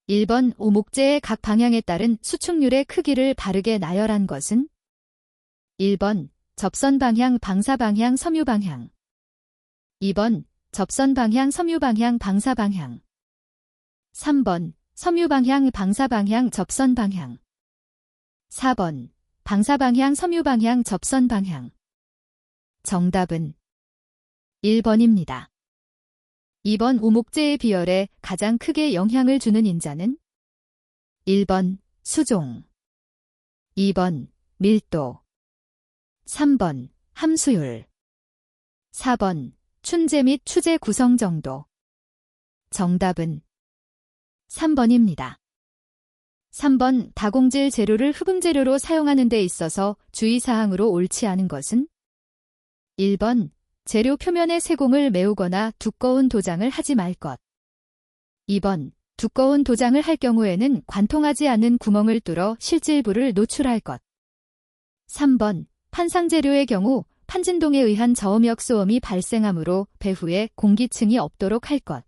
1번 오목재의 각 방향에 따른 수축률의 크기를 바르게 나열한 것은? 1번 접선 방향, 방사 방향, 섬유 방향. 2번 접선 방향, 섬유 방향, 방사 방향. 3번 섬유 방향, 방사 방향, 접선 방향. 4번 방사 방향, 섬유 방향, 접선 방향. 정답은 1번입니다. 2번 오목재의 비열에 가장 크게 영향을 주는 인자는? 1번 수종, 2번 밀도, 3번 함수율, 4번 춘재 및 추재 구성 정도. 정답은 3번입니다. 3번 다공질 재료를 흡음 재료로 사용하는 데 있어서 주의사항으로 옳지 않은 것은? 1번 재료 표면에 세공을 메우거나 두꺼운 도장을 하지 말 것. 2번 두꺼운 도장을 할 경우에는 관통하지 않는 구멍을 뚫어 실질부를 노출할 것. 3번 판상 재료의 경우 판진동에 의한 저음역 소음이 발생하므로 배후에 공기층이 없도록 할 것.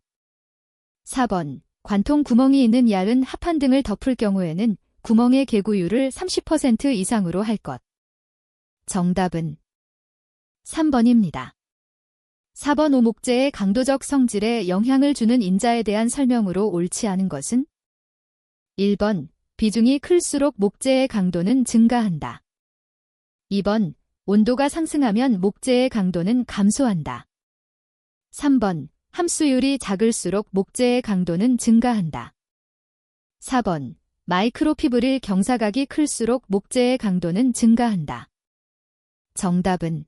4번 관통 구멍이 있는 얇은 합판 등을 덮을 경우에는 구멍의 개구율을 30% 이상으로 할 것. 정답은 3번입니다. 4번 오목재의 강도적 성질에 영향을 주는 인자에 대한 설명으로 옳지 않은 것은? 1번 비중이 클수록 목재의 강도는 증가한다. 2번 온도가 상승하면 목재의 강도는 감소한다. 3번 함수율이 작을수록 목재의 강도는 증가한다. 4번 마이크로피브릴 경사각이 클수록 목재의 강도는 증가한다. 정답은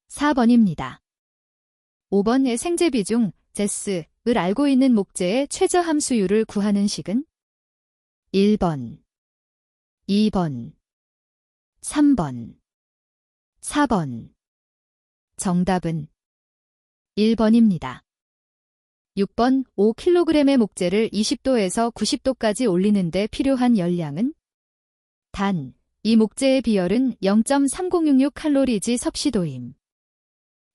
4번입니다. 5번의 생재비중, 제스를 알고 있는 목재의 최저 함수율을 구하는 식은? 1번, 2번, 3번, 4번. 정답은 1번입니다. 6번 5kg의 목재를 20도에서 90도까지 올리는데 필요한 열량은? 단, 이 목재의 비열은 0.3066칼로리지 섭씨도임.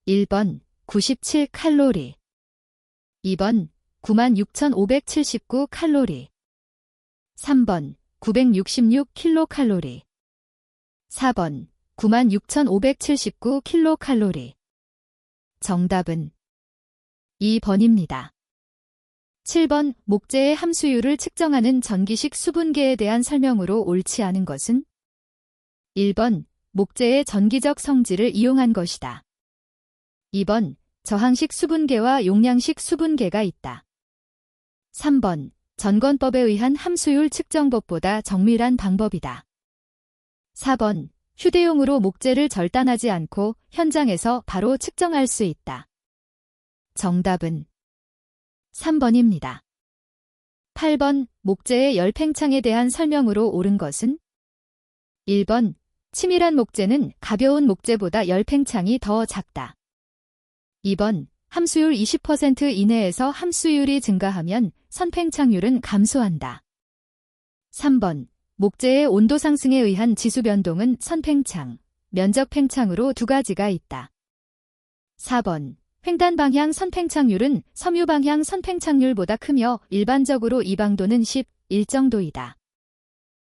1번 97칼로리, 2번 96,579칼로리, 3번 966킬로칼로리, 4번 96,579킬로칼로리. 정답은 2번입니다. 7번 목재의 함수율을 측정하는 전기식 수분계에 대한 설명으로 옳지 않은 것은? 1번 목재의 전기적 성질을 이용한 것이다. 2번 저항식 수분계와 용량식 수분계가 있다. 3번 전건법에 의한 함수율 측정법보다 정밀한 방법이다. 4번 휴대용으로 목재를 절단하지 않고 현장에서 바로 측정할 수 있다. 정답은 3번입니다. 8번 목재의 열팽창에 대한 설명으로 옳은 것은? 1번 치밀한 목재는 가벼운 목재보다 열팽창이 더 작다. 2번 함수율 20% 이내에서 함수율이 증가하면 선팽창률은 감소한다. 3번 목재의 온도 상승에 의한 지수 변동은 선팽창, 면적 팽창으로 두 가지가 있다. 4번 횡단 방향 선팽창률은 섬유 방향 선팽창률보다 크며 일반적으로 이방도는 11 정도이다.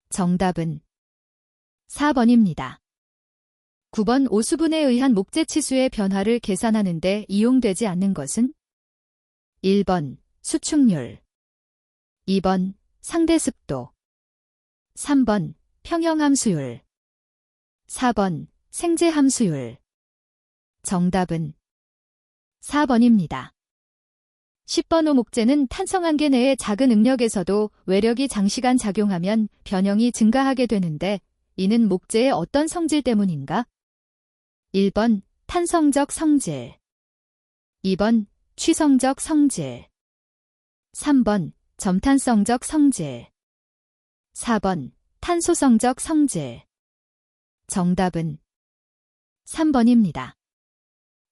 정답은 4번입니다. 9번 오수분에 의한 목재 치수의 변화를 계산하는 데 이용되지 않는 것은? 1번 수축률, 2번 상대습도, 3번 평형함수율, 4번 생재함수율. 정답은 4번입니다. 10번 오목재는 탄성한계 내의 작은 응력에서도 외력이 장시간 작용하면 변형이 증가하게 되는데 이는 목재의 어떤 성질 때문인가? 1번 탄성적 성질, 2번 취성적 성질, 3번 점탄성적 성질, 4번 탄소성적 성질. 정답은 3번입니다.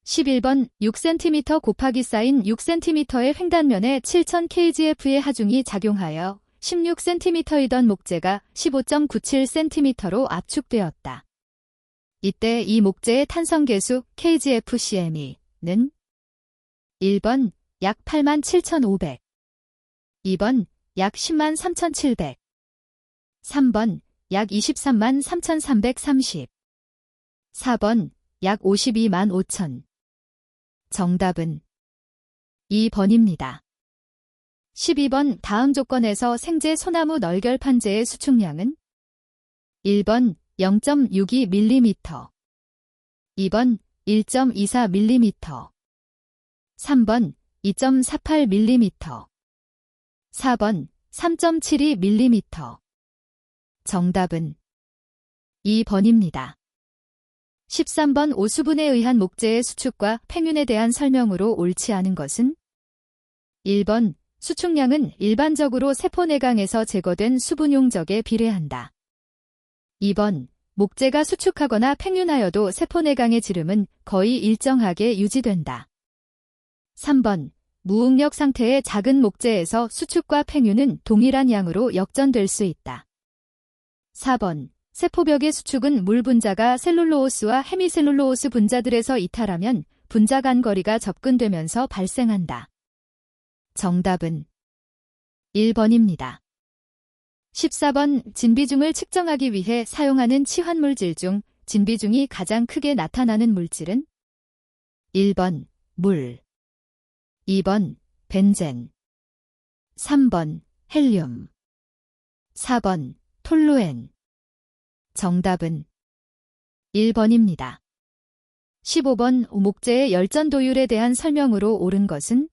11번 6cm 곱하기 사인 6cm의 횡단면에 7000kgf의 하중이 작용하여 16cm이던 목재가 15.97cm로 압축되었다. 이때 이 목재의 탄성계수 kgfcm는 1번 약 87,500, 2번 약 10만 3,700. 3번 약 23만 3,330. 4번 약 52만 5천. 정답은 2번입니다. 12번 다음 조건에서 생제 소나무 널결 판재의 수축량은 1번 0.62mm, 2번 1.24mm, 3번 2.48mm, 4번 3.72mm. 정답은 2번입니다. 13번 오수분에 의한 목재의 수축과 팽윤에 대한 설명으로 옳지 않은 것은 1번 수축량은 일반적으로 세포내강에서 제거된 수분용적에 비례한다. 2번 목재가 수축하거나 팽윤하여도 세포내강의 지름은 거의 일정하게 유지된다. 3번 무응력 상태의 작은 목재에서 수축과 팽윤은 동일한 양으로 역전될 수 있다. 4번 세포벽의 수축은 물 분자가 셀룰로오스와 헤미셀룰로오스 분자들에서 이탈하면 분자 간 거리가 접근되면서 발생한다. 정답은 1번입니다. 14번 진비중을 측정하기 위해 사용하는 치환물질 중 진비중이 가장 크게 나타나는 물질은 1번 물, 2번 벤젠, 3번 헬륨, 4번 톨루엔. 정답은 1번입니다. 15번 목재의 열전 도율에 대한 설명으로 옳은 것은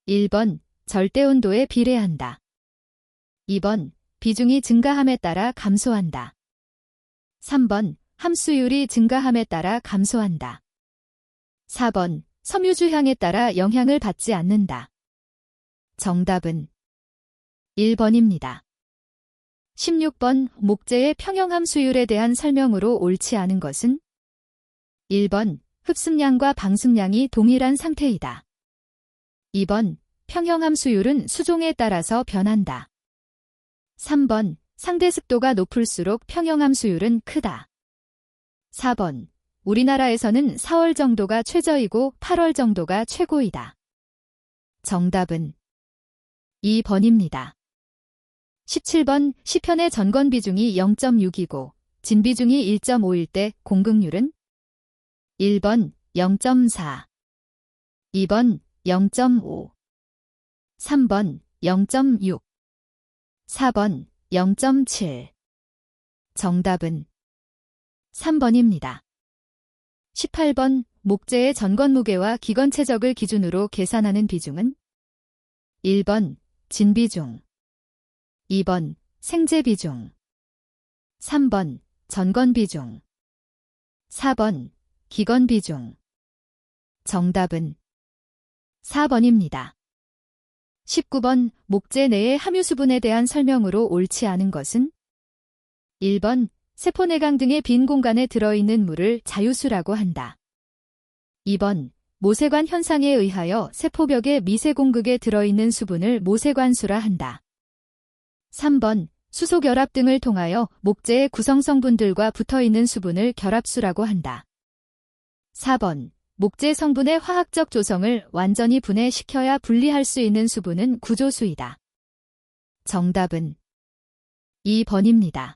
1번 절대온도에 비례한다. 2번 비중이 증가함에 따라 감소한다. 3번 함수율이 증가함에 따라 감소한다. 4번 섬유주향에 따라 영향을 받지 않는다. 정답은 1번입니다. 16번 목재의 평형함수율에 대한 설명으로 옳지 않은 것은 1번 흡습량과 방습량이 동일한 상태이다. 2번 평형함수율은 수종에 따라서 변한다. 3번 상대 습도가 높을수록 평형함수율은 크다. 4번 우리나라에서는 4월 정도가 최저이고 8월 정도가 최고이다. 정답은 2번입니다. 17번 시편의 전건 비중이 0.6이고 진 비중이 1.5일 때 공극률은 1번 0.4, 2번 0.5, 3번 0.6, 4번 0.7. 정답은 3번입니다. 18번 목재의 전건 무게와 기건 최적을 기준으로 계산하는 비중은 1번 진 비중, 2번 생재 비중, 3번 전건 비중, 4번 기건 비중. 정답은 4번입니다. 19번 목재 내의 함유수분에 대한 설명으로 옳지 않은 것은 1번 세포내강 등의 빈 공간에 들어있는 물을 자유수라고 한다. 2번 모세관 현상에 의하여 세포벽의 미세공극에 들어있는 수분을 모세관수라 한다. 3번 수소 결합 등을 통하여 목재의 구성성분들과 붙어있는 수분을 결합수라고 한다. 4번 목재 성분의 화학적 조성을 완전히 분해시켜야 분리할 수 있는 수분은 구조수이다. 정답은 2번입니다.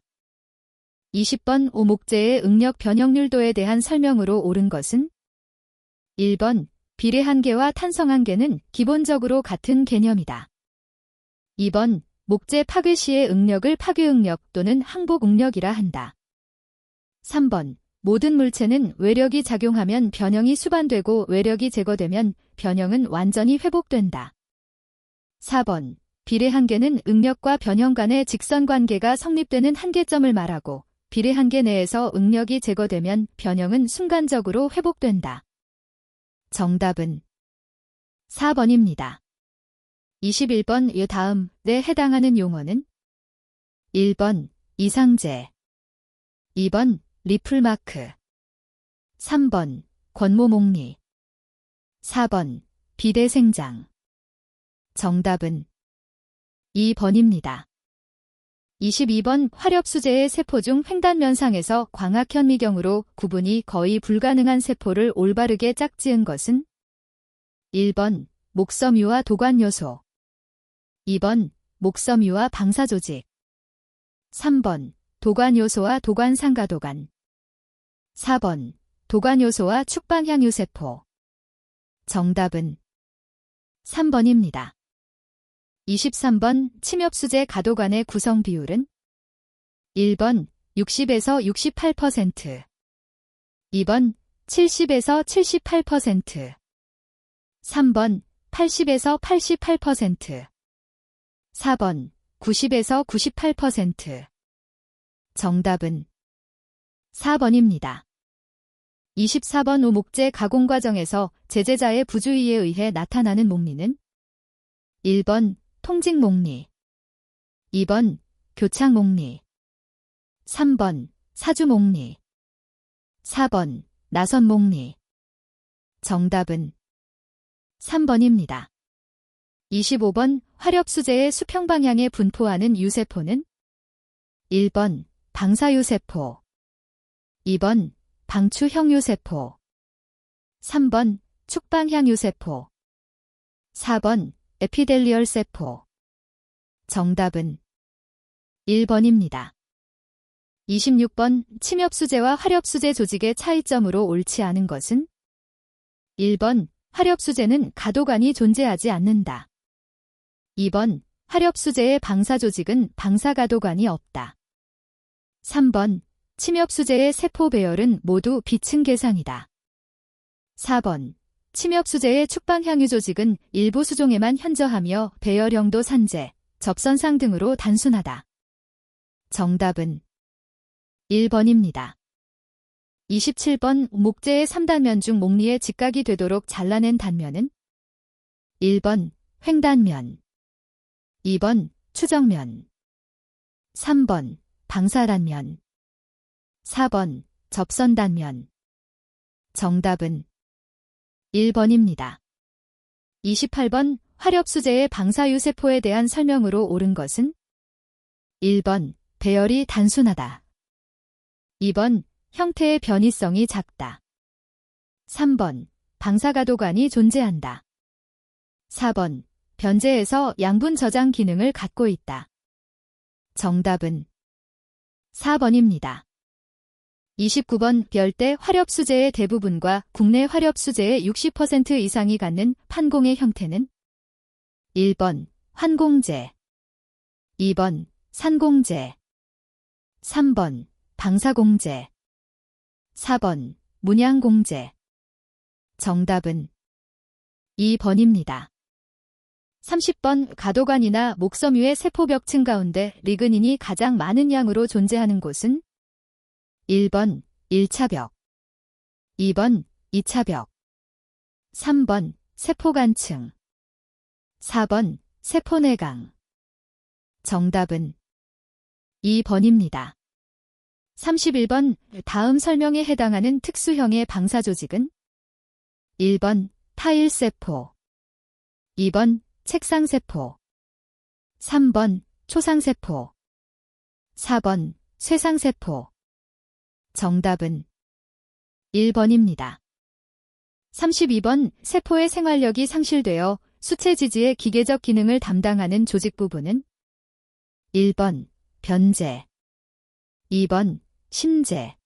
20번 오목재의 응력 변형률도에 대한 설명으로 옳은 것은 1번 비례한계와 탄성한계는 기본적으로 같은 개념이다. 2번 목재 파괴 시의 응력을 파괴응력 또는 항복응력이라 한다. 3번 모든 물체는 외력이 작용하면 변형이 수반되고 외력이 제거되면 변형은 완전히 회복된다. 4번 비례한계는 응력과 변형 간의 직선관계가 성립되는 한계점을 말하고 비례한계 내에서 응력이 제거되면 변형은 순간적으로 회복된다. 정답은 4번입니다. 21번 이 다음에 해당하는 용어는 1번 이상제, 2번 리플마크, 3번 권모목리, 4번 비대생장. 정답은 2번입니다. 22번 화렵수재의 세포 중 횡단면상에서 광학현미경으로 구분이 거의 불가능한 세포를 올바르게 짝지은 것은 1번 목섬유와 도관요소, 2번 목섬유와 방사조직. 3번 도관요소와 도관상가도관. 4번 도관요소와 축방향유세포. 정답은 3번입니다. 23번 침엽수제 가도관의 구성 비율은 1번 60에서 68%, 2번 70에서 78%, 3번 80에서 88%, 4번 90에서 98%. 정답은 4번입니다. 24번 우목재 가공 과정에서 제재자의 부주의에 의해 나타나는 목리는 1번 통직목리, 2번 교착목리, 3번 사주목리, 4번 나선목리. 정답은 3번입니다. 25번 화렵수제의 수평방향에 분포하는 유세포는 1번 방사유세포, 2번 방추형유세포, 3번 축방향유세포, 4번 에피델리얼세포. 정답은 1번입니다. 26번 침엽수제와 화렵수제 조직의 차이점으로 옳지 않은 것은 1번 화렵수제는 가도관이 존재하지 않는다. 2번 화렵수제의 방사조직은 방사가도관이 없다. 3번 침엽수제의 세포 배열은 모두 비층계상이다. 4번 침엽수제의 축방향유 조직은 일부 수종에만 현저하며 배열형도 산재, 접선상 등으로 단순하다. 정답은 1번입니다. 27번 목재의 3단면 중 목리에 직각이 되도록 잘라낸 단면은 1번 횡단면, 2번 추정면, 3번 방사단면, 4번 접선단면. 정답은 1번입니다. 28번 화렵수제의 방사유세포에 대한 설명으로 옳은 것은 1번 배열이 단순하다, 2번 형태의 변이성이 작다, 3번 방사가도관이 존재한다, 4번 변제에서 양분 저장 기능을 갖고 있다. 정답은 4번입니다. 29번 열대 화렵수제의 대부분과 국내 화렵수제의 60% 이상이 갖는 판공의 형태는 1번 환공재, 2번 산공재, 3번 방사공재, 4번 문양공재. 정답은 2번입니다. 30번 가도관이나 목섬유의 세포벽층 가운데 리그닌이 가장 많은 양으로 존재하는 곳은 1번 1차벽, 2번 2차벽, 3번 세포간층, 4번 세포내강. 정답은 2번입니다. 31번 다음 설명에 해당하는 특수형의 방사조직은 1번 타일세포, 2번 책상세포, 3번 초상세포, 4번 쇠상세포. 정답은 1번입니다. 32번 세포의 생활력이 상실되어 수체지지의 기계적 기능을 담당하는 조직 부분은 1번 변제, 2번 심제,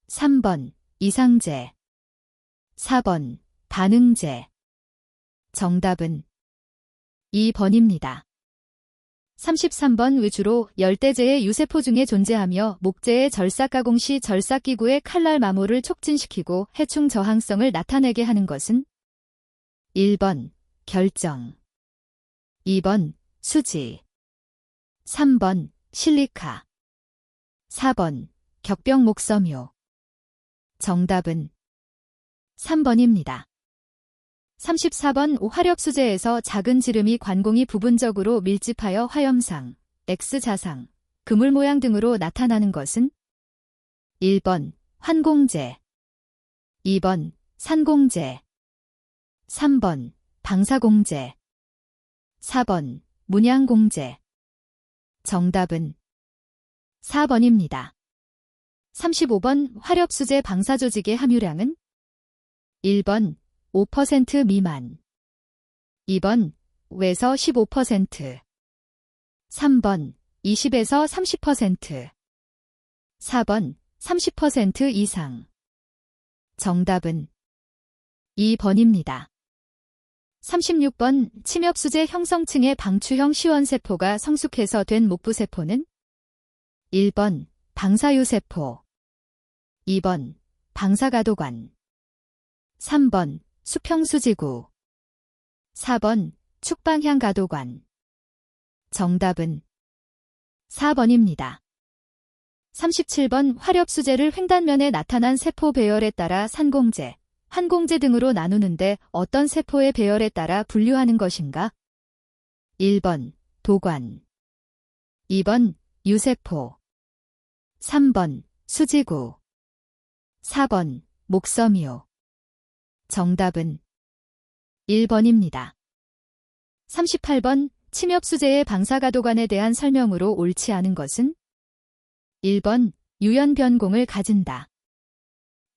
3번 이상제, 4번 반응제. 정답은 2번입니다. 33번 위주로 열대제의 유세포 중에 존재하며 목재의 절삭가공 시 절삭기구의 칼날 마모를 촉진시키고 해충 저항성을 나타내게 하는 것은 1번 결정, 2번 수지, 3번 실리카, 4번 격병 목섬유. 정답은 3번입니다. 34번 화렵수제에서 작은 지름이 관공이 부분적으로 밀집하여 화염상, X자상, 그물 모양 등으로 나타나는 것은 1번 환공재, 2번 산공재, 3번 방사공재, 4번 문양공재. 정답은 4번입니다. 35번 화렵수제 방사조직의 함유량은 1번 5% 미만, 2번 5에서 15%, 3번 20에서 30%, 4번 30% 이상. 정답은 2번입니다. 36번 침엽수제 형성층의 방추형 시원세포가 성숙해서 된 목부세포는 1번 방사유세포, 2번 방사가도관, 3번 수평수지구, 4번 축방향가도관. 정답은 4번입니다. 37번 화렵수제를 횡단면에 나타난 세포 배열에 따라 산공제, 한공제 등으로 나누는데 어떤 세포의 배열에 따라 분류하는 것인가? 1번 도관, 2번 유세포, 3번 수지구, 4번 목섬유. 정답은 1번입니다. 38번 침엽수제의 방사가도관에 대한 설명으로 옳지 않은 것은 1번 유연변공을 가진다,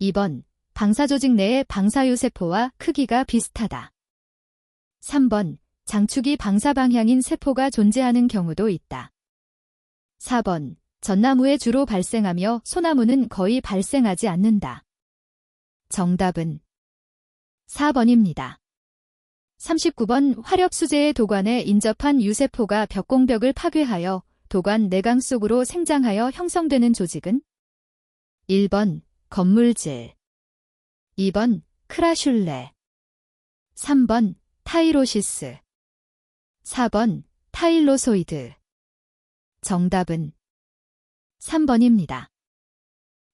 2번 방사조직 내의 방사유세포와 크기가 비슷하다, 3번 장축이 방사방향인 세포가 존재하는 경우도 있다, 4번 전나무에 주로 발생하며 소나무는 거의 발생하지 않는다. 정답은 4번입니다. 39번 화렵수제의 도관에 인접한 유세포가 벽공벽을 파괴하여 도관 내강 속으로 생장하여 형성되는 조직은 1번 건물질, 2번 크라슐레, 3번 타이로시스, 4번 타일로소이드. 정답은 3번입니다.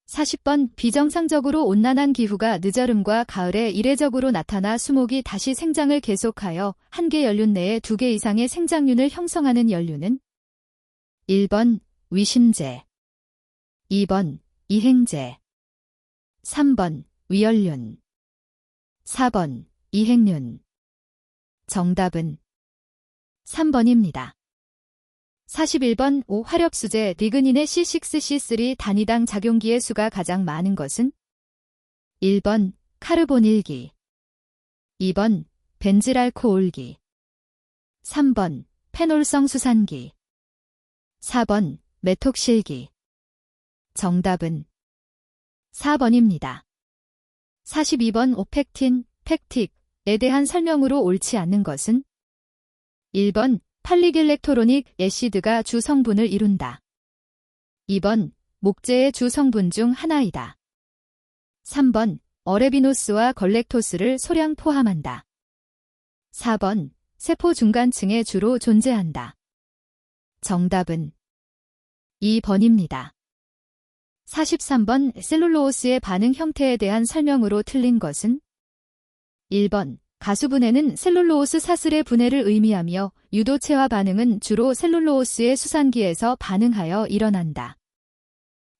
40번 비정상적으로 온난한 기후가 늦여름과 가을에 이례적으로 나타나 수목이 다시 생장을 계속하여 한 개 연륜 내에 2개 이상의 생장륜을 형성하는 연륜은 1번 위심제, 2번 이행제, 3번 위연륜, 4번 이행륜. 정답은 3번입니다. 41번 화렵수제 리그닌의 C6C3 단위당 작용기의 수가 가장 많은 것은 1번 카르보닐기, 2번 벤질알코올기, 3번 페놀성 수산기, 4번 메톡실기. 정답은 4번입니다. 42번 오펙틴, 팩틱에 대한 설명으로 옳지 않는 것은 1번 팔리길렉토로닉 애시드가 주 성분을 이룬다, 2번 목재의 주 성분 중 하나이다, 3번 어레비노스와 걸렉토스를 소량 포함한다, 4번 세포 중간층에 주로 존재한다. 정답은 2번입니다. 43번 셀룰로오스의 반응 형태에 대한 설명으로 틀린 것은 1번 가수분해는 셀룰로오스 사슬의 분해를 의미하며 유도체화 반응은 주로 셀룰로오스의 수산기에서 반응하여 일어난다.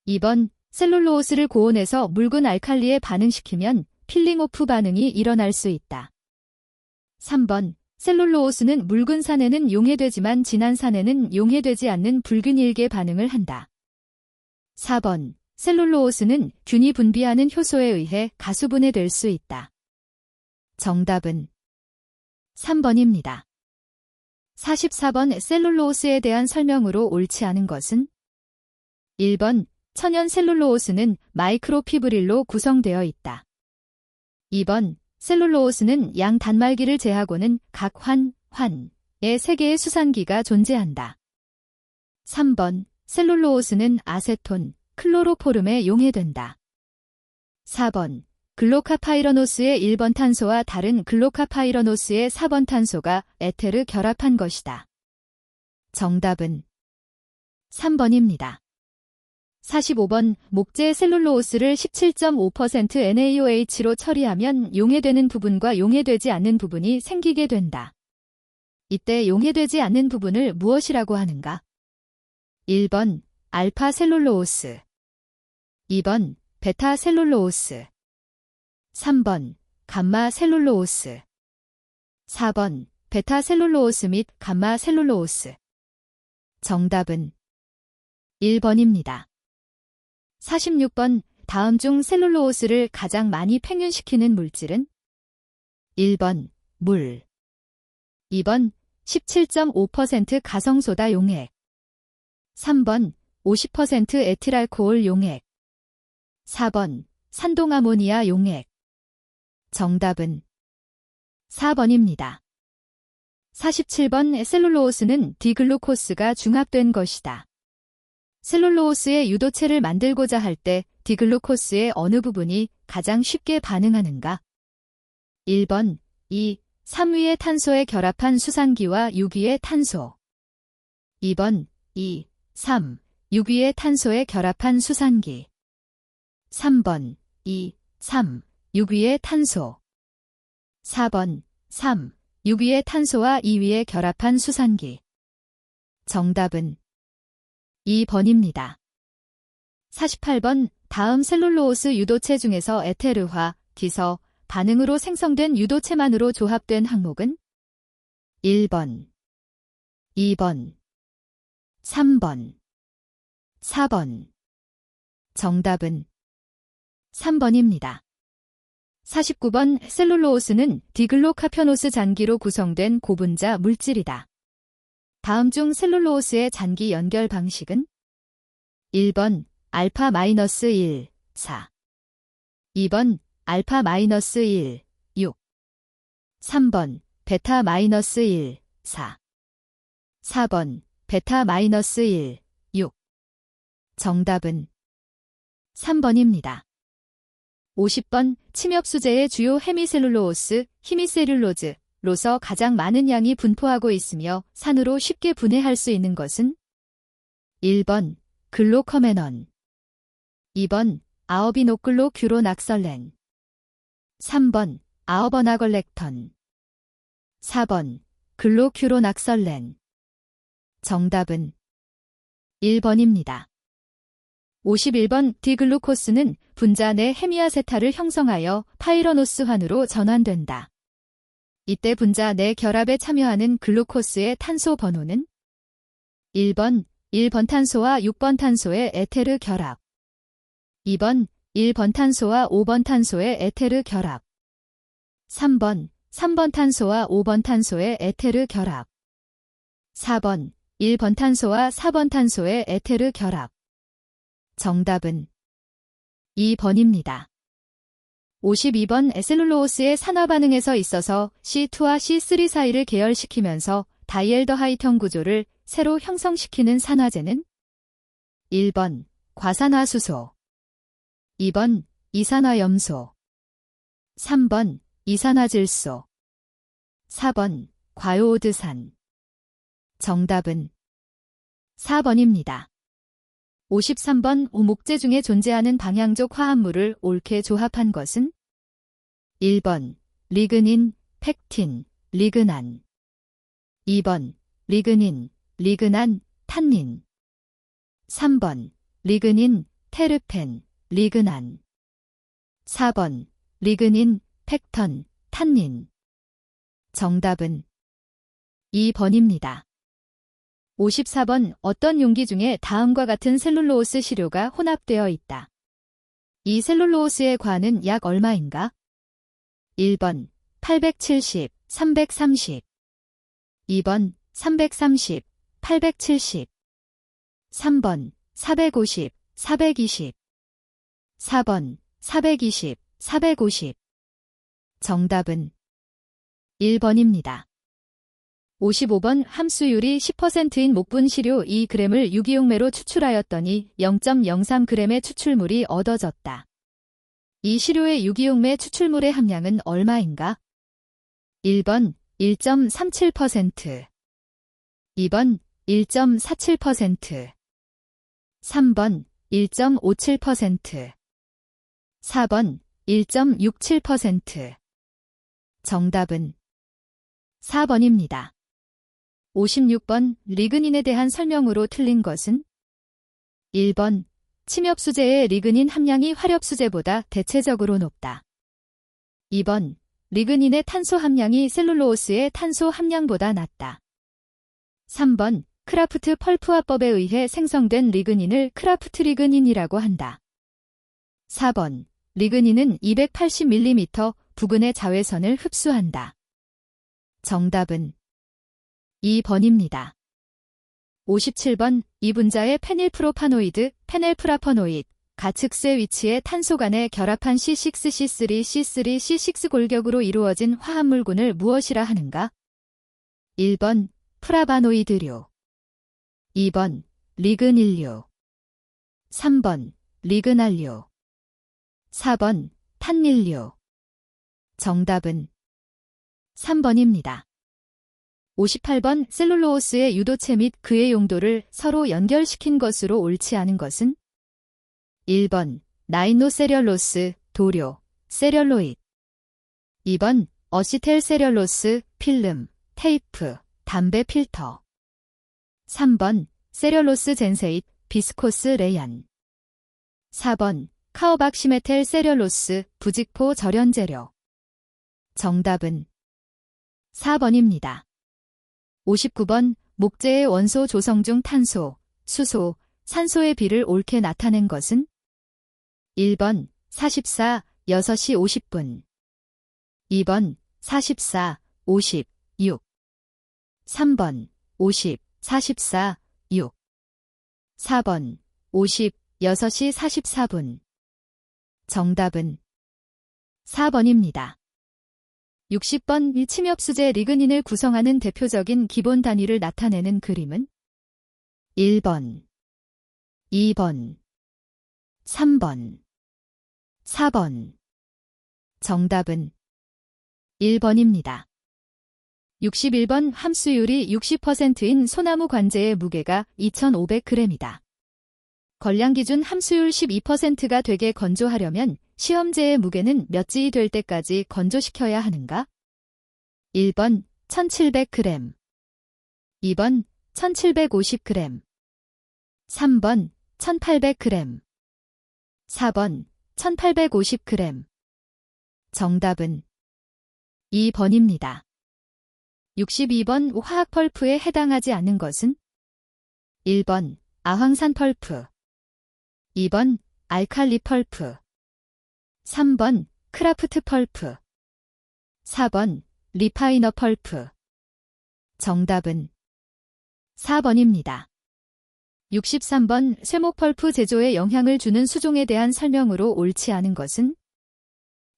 2번 셀룰로오스를 고온에서 묽은 알칼리에 반응시키면 필링오프 반응이 일어날 수 있다. 3번 셀룰로오스는 묽은 산에는 용해되지만 진한 산에는 용해되지 않는 불균일계 반응을 한다. 4번 셀룰로오스는 균이 분비하는 효소에 의해 가수분해될 수 있다. 정답은 3번입니다. 44번 셀룰로오스에 대한 설명으로 옳지 않은 것은 1번 천연 셀룰로오스는 마이크로피브릴로 구성되어 있다. 2번 셀룰로오스는 양 단말기를 제하고는 각 환의 3개의 수산기가 존재한다. 3번 셀룰로오스는 아세톤, 클로로포름에 용해된다. 4번 글로카파이러노스의 1번 탄소와 다른 글로카파이러노스의 4번 탄소가 에테르 결합한 것이다. 정답은 3번입니다. 45번 목재 셀룰로오스를 17.5% NaOH로 처리하면 용해되는 부분과 용해되지 않는 부분이 생기게 된다. 이때 용해되지 않는 부분을 무엇이라고 하는가? 1번 알파 셀룰로오스, 2번 베타 셀룰로오스, 3번 감마 셀룰로오스, 4번 베타 셀룰로오스 및 감마 셀룰로오스. 정답은 1번입니다. 46번 다음 중 셀룰로오스를 가장 많이 팽윤시키는 물질은 1번 물, 2번 17.5% 가성소다 용액, 3번 50% 에틸알코올 용액. 4번 산동아모니아 용액. 정답은 4번입니다. 47번 셀룰로오스는 디글루코스가 중합된 것이다. 셀룰로오스의 유도체를 만들고자 할 때 디글루코스의 어느 부분이 가장 쉽게 반응하는가? 1번 2, 3위의 탄소에 결합한 수산기와 6위의 탄소. 2번 2, 3, 6위의 탄소에 결합한 수산기. 3번 2, 3, 6위의 탄소. 4번 3, 6위의 탄소와 2위에 결합한 수산기. 정답은 2번입니다. 48번 다음 셀룰로오스 유도체 중에서 에테르화, 디서, 반응으로 생성된 유도체만으로 조합된 항목은? 1번, 2번, 3번, 4번. 정답은 3번입니다. 49번 셀룰로오스는 디글로카페노스 잔기로 구성된 고분자 물질이다. 다음 중 셀룰로오스의 잔기 연결 방식은? 1번 알파-1, 4. 2번 알파-1, 6. 3번 베타-1, 4. 4번 베타-1, 6. 정답은 3번입니다. 50번 침엽수제의 주요 헤미셀룰로오스, 히미셀룰로즈로서 가장 많은 양이 분포하고 있으며 산으로 쉽게 분해할 수 있는 것은? 1번 글로커메넌. 2번 아어비노클로규로낙설렌. 3번 아어버나걸렉턴. 4번 글로큐로낙설렌. 정답은 1번입니다. 51번 디글루코스는 분자 내 헤미아세탈을 형성하여 파이러노스환으로 전환된다. 이때 분자 내 결합에 참여하는 글루코스의 탄소 번호는? 1번 1번 탄소와 6번 탄소의 에테르 결합. 2번 1번 탄소와 5번 탄소의 에테르 결합. 3번 3번 탄소와 5번 탄소의 에테르 결합. 4번 1번 탄소와 4번 탄소의 에테르 결합. 정답은 2번입니다. 52번 셀룰로오스의 산화 반응에서 있어서 C2와 C3 사이를 계열시키면서 다이엘더하이턴 구조를 새로 형성시키는 산화제는? 1번 과산화수소. 2번 이산화염소. 3번 이산화질소. 4번 과요오드산. 정답은 4번입니다. 53번 목재 중에 존재하는 방향족 화합물을 옳게 조합한 것은? 1번 리그닌, 펙틴, 리그난. 2번 리그닌, 리그난, 탄닌. 3번 리그닌, 테르펜, 리그난. 4번 리그닌, 펙턴, 탄닌. 정답은 2번입니다. 54번 어떤 용기 중에 다음과 같은 셀룰로오스 시료가 혼합되어 있다. 이 셀룰로오스의 과는 약 얼마인가? 1번 870, 330. 2번 330, 870. 3번 450, 420. 4번 420, 450. 정답은 1번입니다. 55번 함수율이 10%인 목분 시료 2g을 유기용매로 추출하였더니 0.03g의 추출물이 얻어졌다. 이 시료의 유기용매 추출물의 함량은 얼마인가? 1번 1.37%, 2번 1.47%, 3번 1.57%, 4번 1.67%. 정답은 4번입니다. 56번 리그닌에 대한 설명으로 틀린 것은? 1번 침엽수제의 리그닌 함량이 화렵수제보다 대체적으로 높다. 2번 리그닌의 탄소 함량이 셀룰로오스의 탄소 함량보다 낮다. 3번 크라프트 펄프화법에 의해 생성된 리그닌을 크라프트 리그닌이라고 한다. 4번 리그닌은 280mm 부근의 자외선을 흡수한다. 정답은 2번입니다. 57번 이분자의 페닐프로파노이드, 페넬프라퍼노ид, 가측세 위치의 탄소 간에 결합한 C6C3C3C6 골격으로 이루어진 화합물군을 무엇이라 하는가? 1번 프라바노이드류, 2번 리그닐류, 3번 리그날류, 4번 탄닐류. 정답은 3번입니다. 58번 셀룰로오스의 유도체 및 그의 용도를 서로 연결시킨 것으로 옳지 않은 것은? 1번 나이노세렐로스, 도료, 세렐로ид, 2번 어시텔세렐로스, 필름, 테이프, 담배 필터, 3번 세렐로스 젠세잇, 비스코스 레얀, 4번 카오박시메텔 세렐로스, 부직포 절연재료. 정답은 4번입니다. 59번 목재의 원소 조성 중 탄소, 수소, 산소의 비를 옳게 나타낸 것은? 1번 44, 6시 50분, 2번 44, 50, 6, 3번 50, 44, 6, 4번 50, 6시 44분. 정답은 4번입니다. 60번 이 침엽수제 리그닌을 구성하는 대표적인 기본 단위를 나타내는 그림은? 1번, 2번, 3번, 4번. 정답은 1번입니다. 61번 함수율이 60%인 소나무 관제의 무게가 2500g이다. 권량기준 함수율 12%가 되게 건조하려면 시험제의 무게는 몇 G이 될 때까지 건조시켜야 하는가? 1번 1700g, 2번 1750g, 3번 1800g, 4번 1850g. 정답은 2번입니다. 62번 화학 펄프에 해당하지 않는 것은? 1번 아황산 펄프, 2번 알칼리 펄프, 3번 크라프트 펄프, 4번 리파이너 펄프. 정답은 4번입니다. 63번 쇠목 펄프 제조에 영향을 주는 수종에 대한 설명으로 옳지 않은 것은?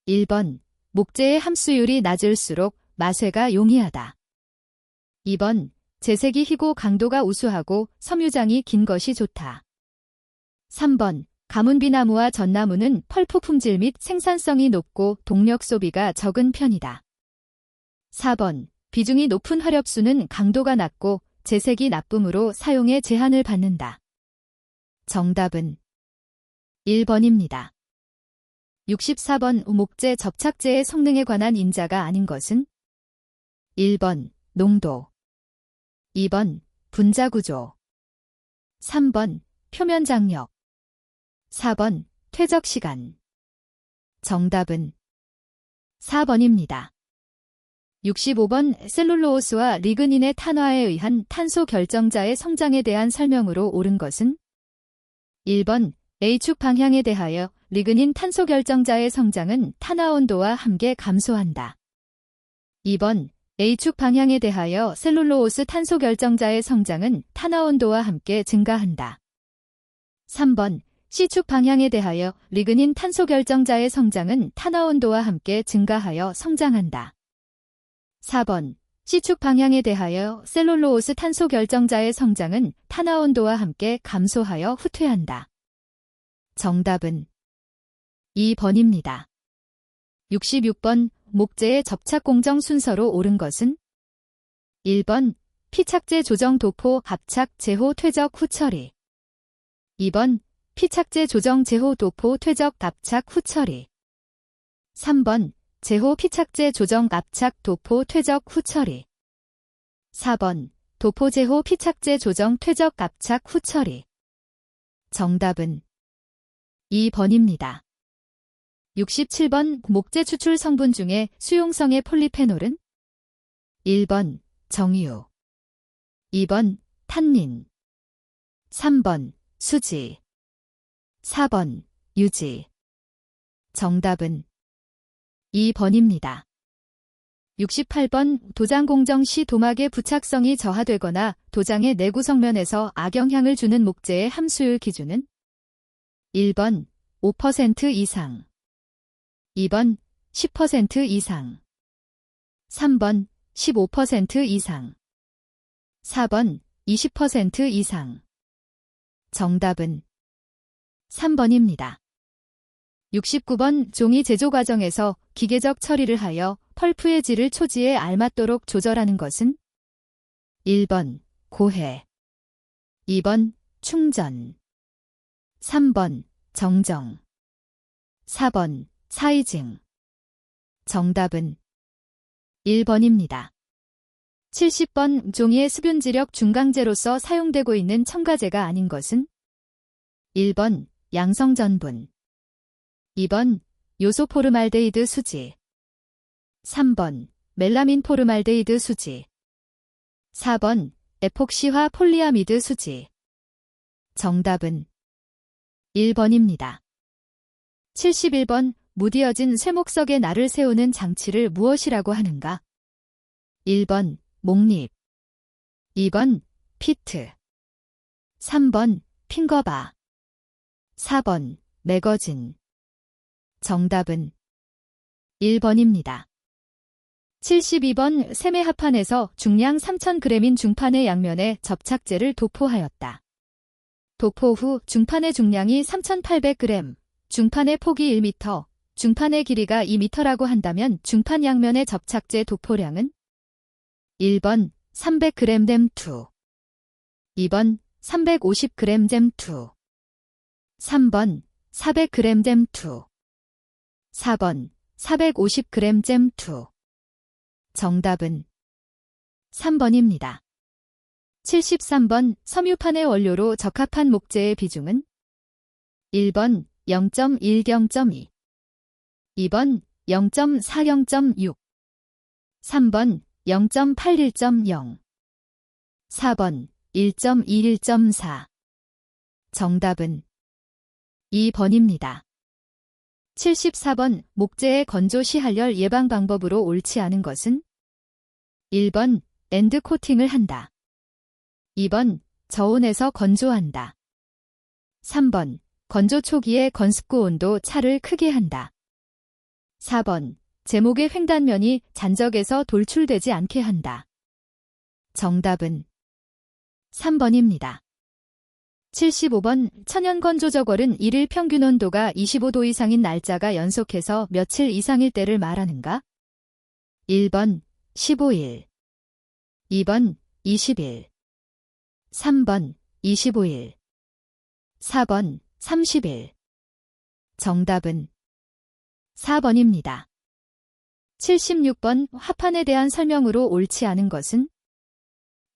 1번 목재의 함수율이 낮을수록 마쇠가 용이하다. 2번 재색이 희고 강도가 우수하고 섬유장이 긴 것이 좋다. 3번 가문비나무와 전나무는 펄프 품질 및 생산성이 높고 동력 소비가 적은 편이다. 4번 비중이 높은 화렵수는 강도가 낮고 재색이 나쁨으로 사용에 제한을 받는다. 정답은 1번입니다. 64번 목재 접착제의 성능에 관한 인자가 아닌 것은? 1번 농도, 2번 분자구조, 3번 표면 장력, 4번 퇴적시간. 정답은 4번입니다. 65번 셀룰로오스와 리그닌의 탄화에 의한 탄소 결정자의 성장에 대한 설명으로 옳은 것은? 1번 A축 방향에 대하여 리그닌 탄소 결정자의 성장은 탄화 온도와 함께 감소한다. 2번 A축 방향에 대하여 셀룰로오스 탄소 결정자의 성장은 탄화 온도와 함께 증가한다. 3번 C축 방향에 대하여 리그닌 탄소 결정자의 성장은 탄화 온도와 함께 증가하여 성장한다. 4번 C축 방향에 대하여 셀룰로오스 탄소 결정자의 성장은 탄화 온도와 함께 감소하여 후퇴한다. 정답은 2번입니다. 66번 목재의 접착 공정 순서로 옳은 것은? 1번 피착제 조정 도포 합착 제호 퇴적 후 처리, 2번 피착제 조정 제호 도포 퇴적 압착 후 처리, 3번 제호 피착제 조정 압착 도포 퇴적 후 처리, 4번 도포 제호 피착제 조정 퇴적 압착 후 처리. 정답은 2번입니다. 67번 목재 추출 성분 중에 수용성의 폴리페놀은? 1번 정유, 2번 탄닌, 3번 수지, 4번 유지. 정답은 2번입니다. 68번 도장 공정 시 도막의 부착성이 저하되거나 도장의 내구 성면에서 악영향을 주는 목재의 함수율 기준은 1번 5% 이상, 2번 10% 이상, 3번 15% 이상, 4번 20% 이상. 정답은 3번입니다. 69번 종이 제조 과정에서 기계적 처리를 하여 펄프의 질을 초지에 알맞도록 조절하는 것은 1번 고해, 2번 충전, 3번 정정, 4번 사이징. 정답은 1번입니다. 70번 종이의 수분지력 중강제로서 사용되고 있는 첨가제가 아닌 것은 1번 양성전분, 2번 요소포르말데히드 수지, 3번 멜라민 포르말데히드 수지, 4번 에폭시화 폴리아미드 수지. 정답은 1번입니다. 71번 무디어진 쇠목석에 날을 세우는 장치를 무엇이라고 하는가? 1번 목립, 2번 피트, 3번 핑거바, 4번 매거진. 정답은 1번입니다. 72번 셈의 합판에서 중량 3000g인 중판의 양면에 접착제를 도포하였다. 도포 후 중판의 중량이 3800g, 중판의 폭이 1m, 중판의 길이가 2m라고 한다면 중판 양면의 접착제 도포량은 1번 300g 댐2, 2번 350g 댐2, 3번 400g 댐2, 4번 450g 댐2. 정답은 3번입니다. 73번 섬유판의 원료로 적합한 목재의 비중은 1번 0.10.2, 2번 0.40.6, 3번 0.81.0, 4번 1.21.4. 정답은 2번입니다. 74번 목재의 건조 시할열 예방 방법으로 옳지 않은 것은 1번 엔드 코팅을 한다, 2번 저온에서 건조한다, 3번 건조 초기에 건습구 온도 차를 크게 한다, 4번 제목의 횡단면이 잔적에서 돌출되지 않게 한다. 정답은 3번입니다. 75번 천연 건조저걸은 일일 평균 온도가 25도 이상인 날짜가 연속해서 며칠 이상일 때를 말하는가? 1번 15일, 2번 20일, 3번 25일, 4번 30일. 정답은 4번입니다. 76번 합판에 대한 설명으로 옳지 않은 것은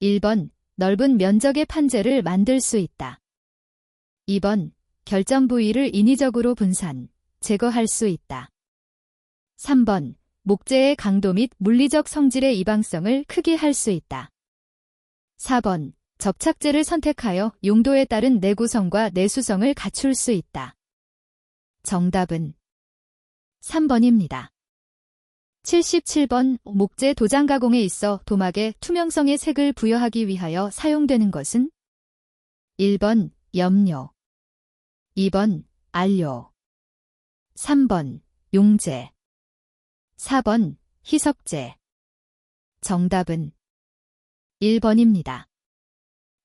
1번 넓은 면적의 판재를 만들 수 있다, 2번 결점 부위를 인위적으로 분산, 제거할 수 있다, 3번 목재의 강도 및 물리적 성질의 이방성을 크게 할 수 있다, 4번 접착제를 선택하여 용도에 따른 내구성과 내수성을 갖출 수 있다. 정답은 3번입니다. 77번 목재 도장 가공에 있어 도막에 투명성의 색을 부여하기 위하여 사용되는 것은 1번 염료, 2번 안료, 3번 용제, 4번 희석제. 정답은 1번입니다.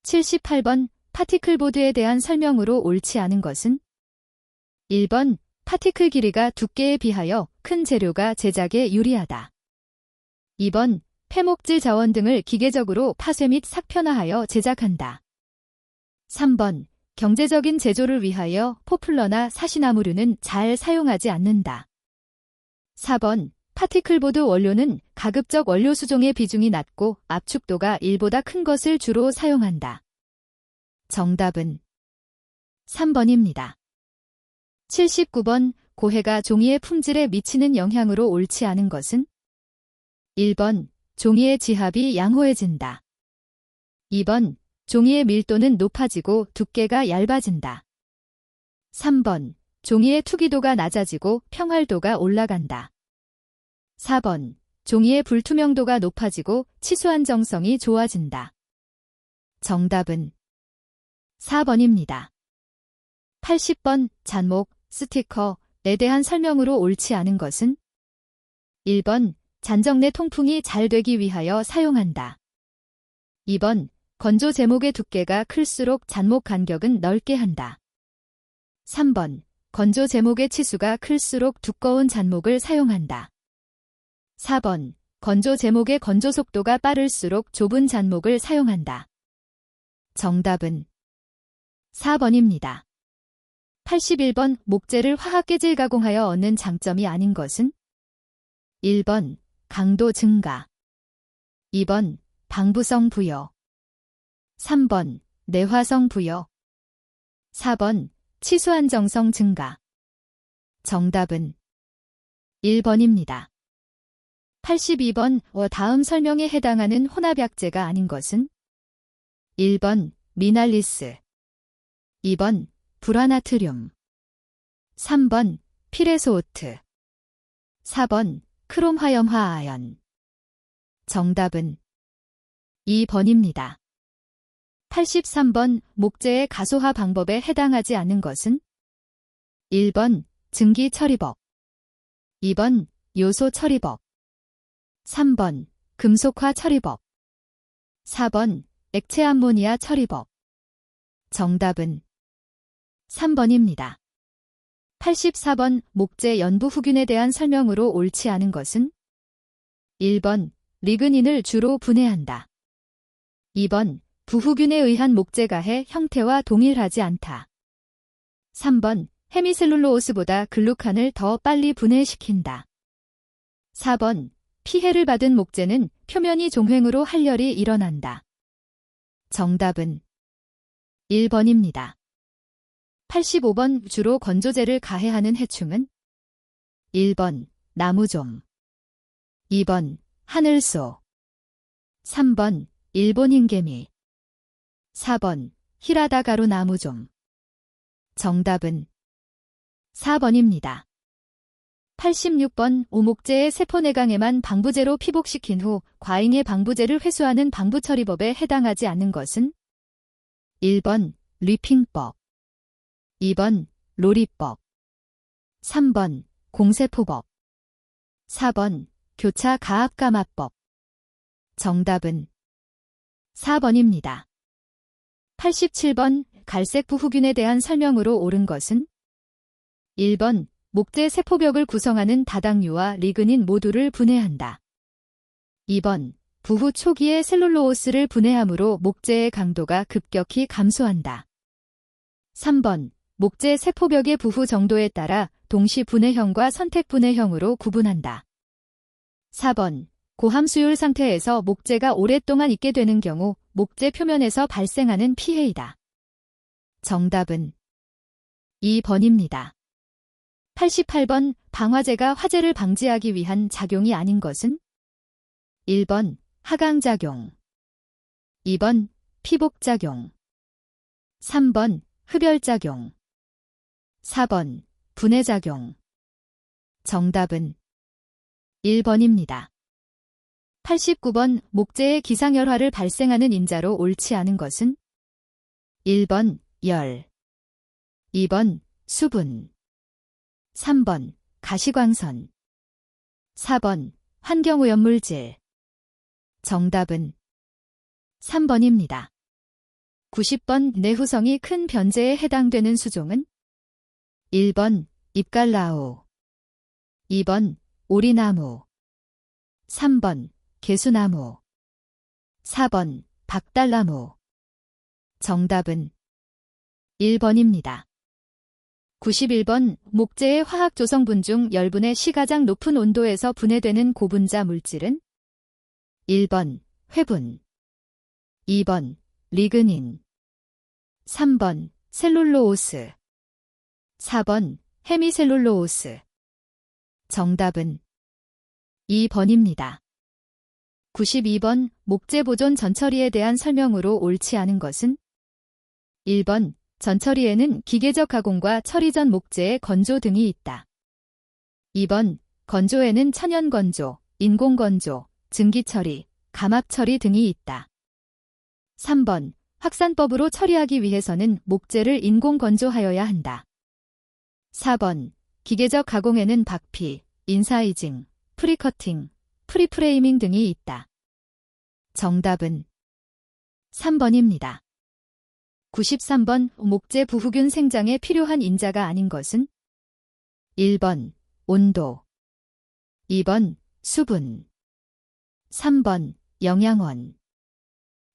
78번 파티클보드에 대한 설명으로 옳지 않은 것은 1번 파티클 길이가 두께에 비하여 큰 재료가 제작에 유리하다, 2번 폐목질 자원 등을 기계적으로 파쇄 및 삭편화하여 제작한다, 3번 경제적인 제조를 위하여 포플러나 사시나무류는 잘 사용하지 않는다, 4번 파티클보드 원료는 가급적 원료 수종의 비중이 낮고 압축도가 1보다 큰 것을 주로 사용한다. 정답은 3번입니다. 79번 고해가 종이의 품질에 미치는 영향으로 옳지 않은 것은 1번 종이의 지합이 양호해진다, 2번 종이의 밀도는 높아지고 두께가 얇아진다, 3번 종이의 투기도가 낮아지고 평활도가 올라간다, 4번 종이의 불투명도가 높아지고 치수 안정성이 좋아진다. 정답은 4번입니다. 80번 잔목, 스티커에 대한 설명으로 옳지 않은 것은 1번 잔정내 통풍이 잘 되기 위하여 사용한다. 2번 건조 제목의 두께가 클수록 잔목 간격은 넓게 한다. 3번 건조 제목의 치수가 클수록 두꺼운 잔목을 사용한다. 4번 건조 제목의 건조 속도가 빠를수록 좁은 잔목을 사용한다. 정답은 4번입니다. 81번 목재를 화학재질 가공하여 얻는 장점이 아닌 것은 1번 강도 증가, 2번 방부성 부여, 3번 내화성 부여, 4번 치수 안정성 증가. 정답은 1번입니다. 82번 다음 설명에 해당하는 혼합약재가 아닌 것은 1번 미날리스, 2번 불화나트륨, 3번 피레소오트, 4번 크롬화염화아연. 정답은 2번입니다. 83번 목재의 가소화 방법에 해당하지 않은 것은 1번 증기처리법, 2번 요소처리법, 3번 금속화 처리법, 4번 액체암모니아 처리법. 정답은 3번입니다. 84번 목재 연부후균에 대한 설명으로 옳지 않은 것은 1번 리그닌을 주로 분해한다. 2번 부후균에 의한 목재가해 형태와 동일하지 않다. 3번 헤미셀룰로오스보다 글루칸을 더 빨리 분해시킨다. 4번 피해를 받은 목재는 표면이 종횡으로 활렬이 일어난다. 정답은 1번입니다. 85번 주로 건조제를 가해하는 해충은 1번 나무좀, 2번 하늘소, 3번 일본 흰개미, 4번 히라다가루 나무좀. 정답은 4번입니다. 86번 오목재의 세포내강에만 방부제로 피복시킨 후 과잉의 방부제를 회수하는 방부처리법에 해당하지 않는 것은 1번 리핑법, 2번 로리법, 3번 공세포법, 4번 교차가압감화법. 정답은 4번입니다. 87번 갈색 부후균에 대한 설명으로 옳은 것은 1번 목재 세포벽을 구성하는 다당류와 리그닌 모두를 분해한다. 2번 부후 초기에 셀룰로오스를 분해함으로 목재의 강도가 급격히 감소한다. 3번 목재 세포벽의 부후 정도에 따라 동시 분해형과 선택 분해형으로 구분한다. 4번 고함수율 상태에서 목재가 오랫동안 있게 되는 경우 목재 표면에서 발생하는 피해이다. 정답은 2번입니다. 88번 방화제가 화재를 방지하기 위한 작용이 아닌 것은 1번 하강작용, 2번 피복작용, 3번 흡열작용, 4번 분해작용. 정답은 1번입니다. 89번 목재의 기상열화를 발생하는 인자로 옳지 않은 것은 1번 열, 2번 수분, 3번 가시광선, 4번 환경오염물질. 정답은 3번입니다. 90번 내후성이 큰 변제에 해당되는 수종은 1번 잎갈라우, 2번 오리나무, 3번 개수나무, 4번 박달나무. 정답은 1번입니다. 91번 목재의 화학 조성분 중 열분의 시 가장 높은 온도에서 분해되는 고분자 물질은 1번 회분, 2번 리그닌, 3번 셀룰로오스, 4번 헤미셀룰로오스. 정답은 2번입니다. 92번 목재 보존 전처리에 대한 설명으로 옳지 않은 것은 1번 전처리에는 기계적 가공과 처리 전 목재의 건조 등이 있다. 2번 건조에는 천연 건조, 인공건조, 증기처리, 감압처리 등이 있다. 3번, 확산법으로 처리하기 위해서는 목재를 인공건조하여야 한다. 4번, 기계적 가공에는 박피, 인사이징, 프리커팅, 프리프레이밍 등이 있다. 정답은 3번입니다. 93번, 목재 부후균 생장에 필요한 인자가 아닌 것은? 1번, 온도. 2번, 수분. 3번, 영양원.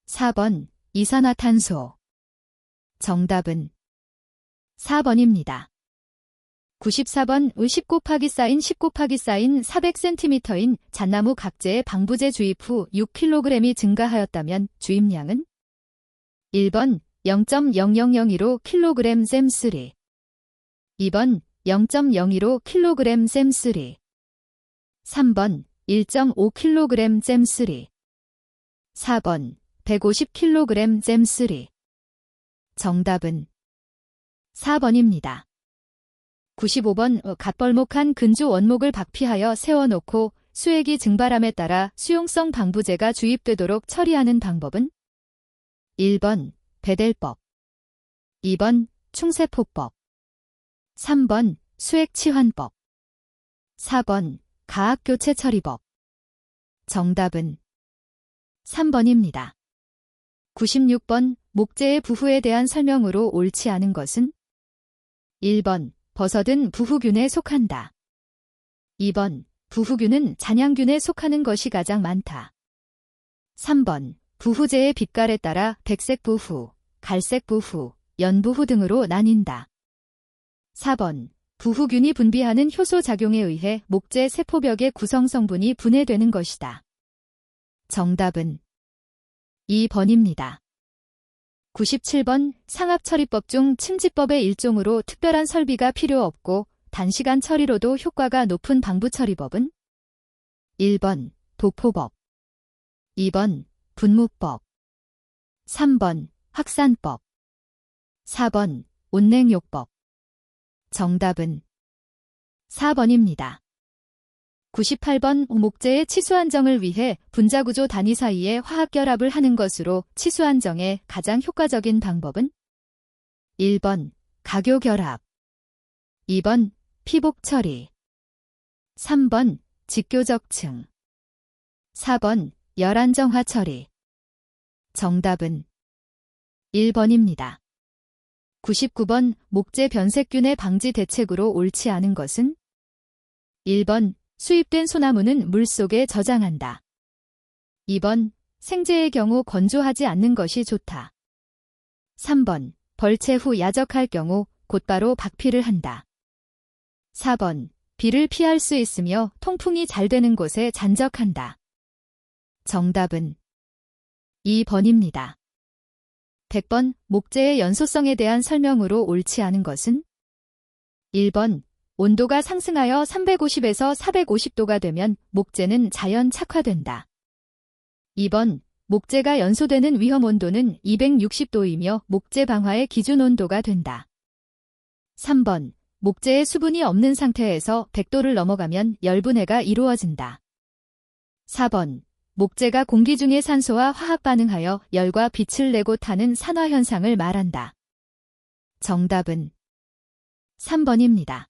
4번, 이산화탄소. 정답은 4번입니다. 94번, 10 곱하기 사인 10 곱하기 사인 400cm인 잣나무 각재에 방부제 주입 후 6kg이 증가하였다면 주입량은? 1번 0.0001로 kg 셈3. 2번 0.015 kg 셈3. 3번 1.5kg 셈3. 4번 150kg 셈3. 정답은 4번입니다. 95번 갓벌목한 근조 원목을 박피하여 세워놓고 수액이 증발함에 따라 수용성 방부제가 주입되도록 처리하는 방법은? 1번 베델법. 2번 충세포법. 3번 수액치환법. 4번 가학교체처리법. 정답은 3번입니다. 96번 목재의 부후에 대한 설명으로 옳지 않은 것은? 1번 버섯은 부후균에 속한다. 2번 부후균은 잔향균에 속하는 것이 가장 많다. 3번 부후재의 빛깔에 따라 백색 부후, 갈색 부후, 연부후 등으로 나뉜다. 4번 부후균이 분비하는 효소 작용에 의해 목재 세포벽의 구성 성분이 분해되는 것이다. 정답은 2번입니다. 97번 상압처리법 중 층지법의 일종으로 특별한 설비가 필요 없고 단시간 처리로도 효과가 높은 방부처리법은? 1번 도포법. 2번 분무법. 3번 확산법. 4번 온냉요법. 정답은 4번입니다. 98번 목재의 치수안정을 위해 분자구조 단위 사이에 화학결합을 하는 것으로 치수안정에 가장 효과적인 방법은? 1번 가교결합. 2번 피복처리. 3번 직교적층. 4번 열안정화 처리. 정답은 1번입니다. 99번 목재 변색균의 방지 대책으로 옳지 않은 것은? 1번 수입된 소나무는 물속에 저장한다. 2번 생재의 경우 건조하지 않는 것이 좋다. 3번 벌채 후 야적할 경우 곧바로 박피를 한다. 4번 비를 피할 수 있으며 통풍이 잘 되는 곳에 잔적한다. 정답은 2번입니다. 100번 목재의 연소성에 대한 설명으로 옳지 않은 것은? 1번 온도가 상승하여 350에서 450도가 되면 목재는 자연 착화된다. 2번 목재가 연소되는 위험 온도는 260도이며 목재 방화의 기준 온도가 된다. 3번 목재에 수분이 없는 상태에서 100도를 넘어가면 열분해가 이루어진다. 4번 목재가 공기 중의 산소와 화학 반응하여 열과 빛을 내고 타는 산화 현상을 말한다. 정답은 3번입니다.